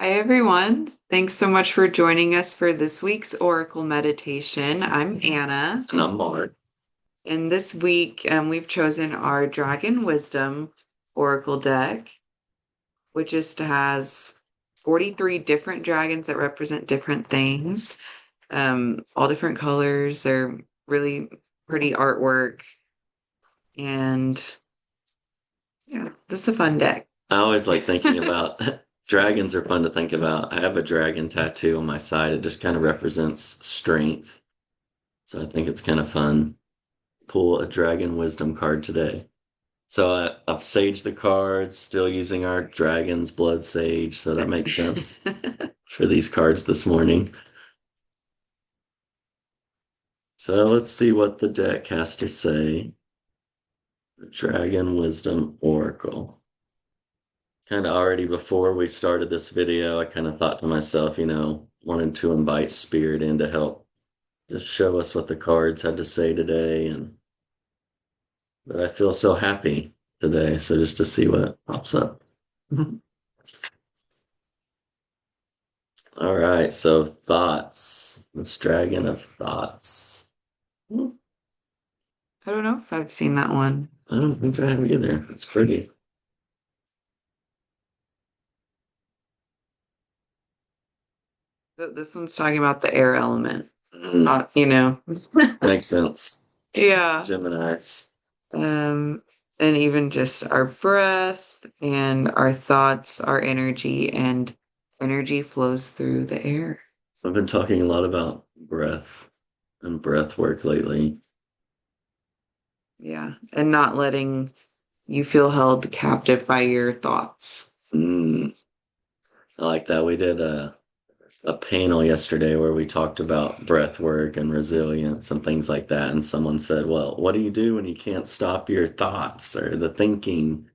Hi, everyone. Thanks so much for joining us for this week's Oracle meditation. I'm Anna, And I'm Mark. and this week we've chosen our Dragon Wisdom Oracle deck, which just has 43 different dragons that represent different things, all different colors. They're really pretty artwork, and yeah, this is a fun deck. I always like thinking about dragons are fun to think about. I have a dragon tattoo on my side. It just kind of represents strength. So I think it's kind of fun. Pull a dragon wisdom card today. So I've saged the cards, still using our dragon's blood sage. So that makes sense for these cards this morning. So let's see what the deck has to say. The Dragon Wisdom Oracle. Kind of already before we started this video, I kind of thought to myself, wanted to invite Spirit in to help just show us what the cards had to say today. But I feel so happy today. So just to see what pops up. All right. So thoughts. This dragon of thoughts. I I don't know if I've seen that one. don't think I have either. It's pretty. This one's talking about the air element, Mm, not. makes sense. Yeah. Gemini's. Um, and even just our breath and our thoughts, our energy, and energy flows through the air. I've been talking a lot about breath and breath work lately. Yeah. And not letting you feel held captive by your thoughts. Mm, I like that. We did a panel yesterday where we talked about breath work and resilience and things like that. And someone said, well, what do you do when you can't stop your thoughts or the thinking,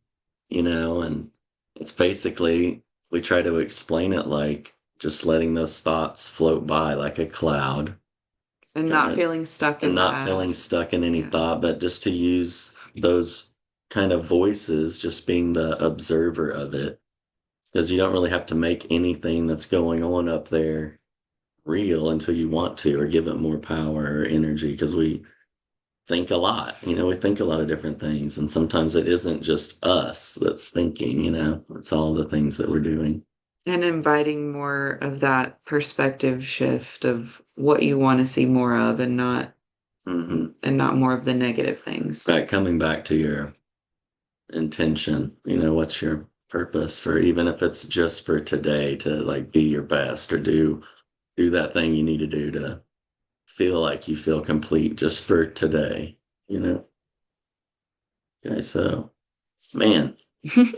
And it's basically, we try to explain it like just letting those thoughts float by like a cloud, And kind not of, feeling stuck and in not that. feeling stuck in any Yeah. thought, but just to use those kind of voices, just being the observer of it. Because you don't really have to make anything that's going on up there real until you want to or give it more power or energy because we think a lot, we think a lot of different things. And sometimes it isn't just us that's thinking, it's all the things that we're doing. And inviting more of that perspective shift of what you want to see more of Hmm. and not more of the negative things. Right, coming back to your intention, what's your purpose for even if it's just for today to like be your best or do that thing you need to do to feel like you feel complete just for today, you know? Okay, so man,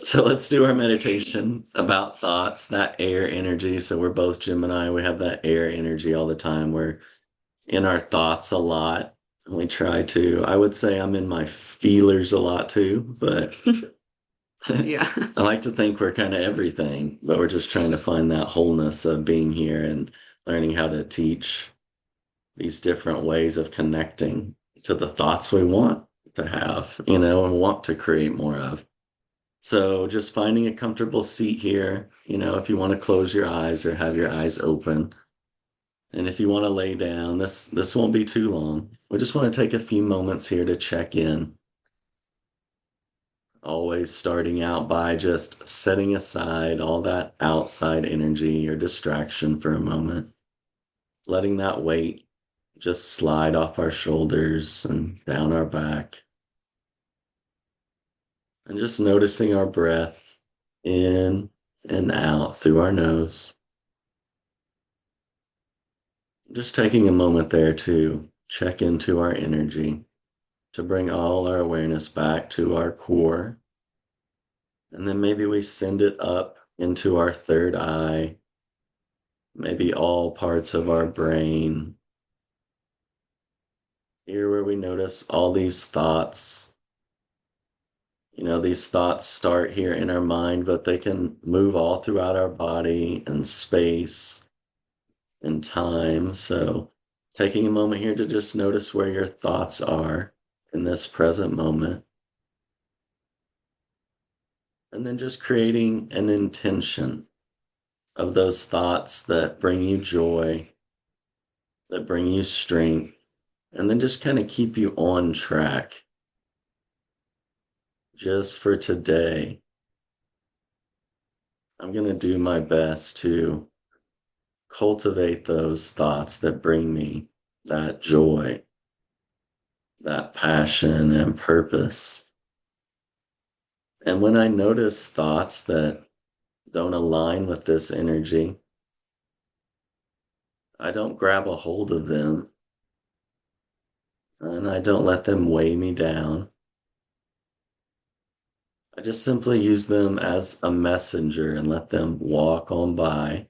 so let's do our meditation about thoughts, that air energy. So we're both Gemini. We have that air energy all the time. We're in our thoughts a lot. We try to, I would say I'm in my feelers a lot too, but Yeah. I like to think we're kind of everything, but we're just trying to find that wholeness of being here and learning how to teach these different ways of connecting to the thoughts we want to have, and want to create more of. So just finding a comfortable seat here, if you want to close your eyes or have your eyes open. And if you want to lay down, this won't be too long. We just want to take a few moments here to check in. Always starting out by just setting aside all that outside energy or distraction for a moment, letting that weight just slide off our shoulders and down our back. And just noticing our breath in and out through our nose. Just taking a moment there to check into our energy, to bring all our awareness back to our core. And then maybe we send it up into our third eye, maybe all parts of our brain. Here where we notice all these thoughts. These thoughts start here in our mind, but they can move all throughout our body and space and time. So taking a moment here to just notice where your thoughts are in this present moment. And then just creating an intention of those thoughts that bring you joy, that bring you strength, and then just kind of keep you on track just for today. I'm going to do my best to cultivate those thoughts that bring me that joy, that passion and purpose. And when I notice thoughts that don't align with this energy, I don't grab a hold of them and I don't let them weigh me down. I just simply use them as a messenger and let them walk on by.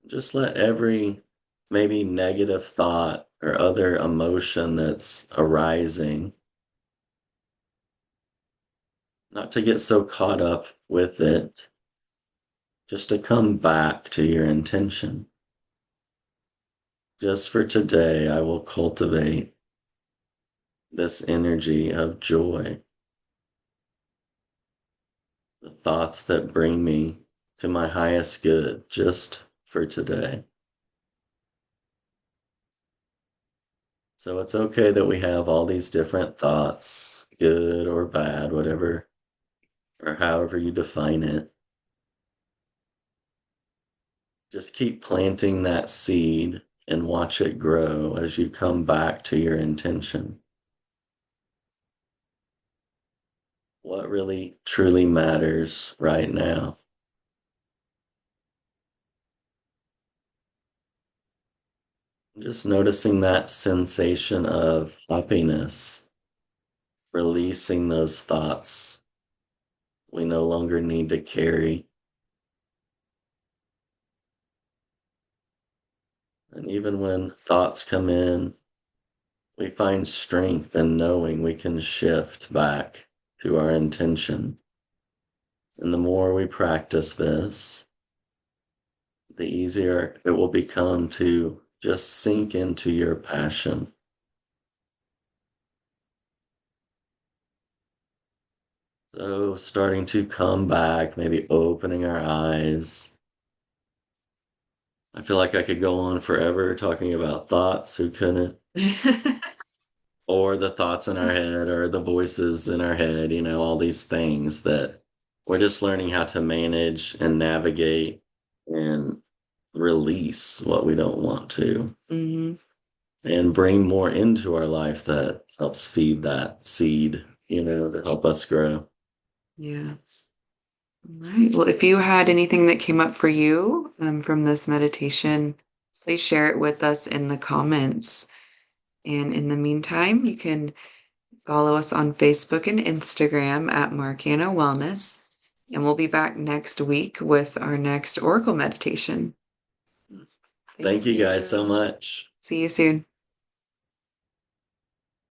Just let every maybe negative thought or other emotion that's arising, not to get so caught up with it, just to come back to your intention. Just for today, I will cultivate this energy of joy, the thoughts that bring me to my highest good, just for today. So it's okay that we have all these different thoughts, good or bad, whatever, or however you define it. Just keep planting that seed and watch it grow as you come back to your intention. What really truly matters right now. Just noticing that sensation of happiness, releasing those thoughts we no longer need to carry. And even when thoughts come in, we find strength in knowing we can shift back to our intention. And the more we practice this, the easier it will become to just sink into your passion. So, starting to come back, maybe opening our eyes. I feel like I could go on forever talking about thoughts, who couldn't? Or the thoughts in our head, or the voices in our head, all these things that we're just learning how to manage and navigate and release what we don't want to Hmm. and bring more into our life that helps feed that seed, to help us grow. Yeah. All right. Well, if you had anything that came up for you from this meditation, please share it with us in the comments. And in the meantime, you can follow us on Facebook and Instagram at MARKANNA Wellness. And we'll be back next week with our next Oracle meditation. Thank Thank you guys so you. much. See you soon.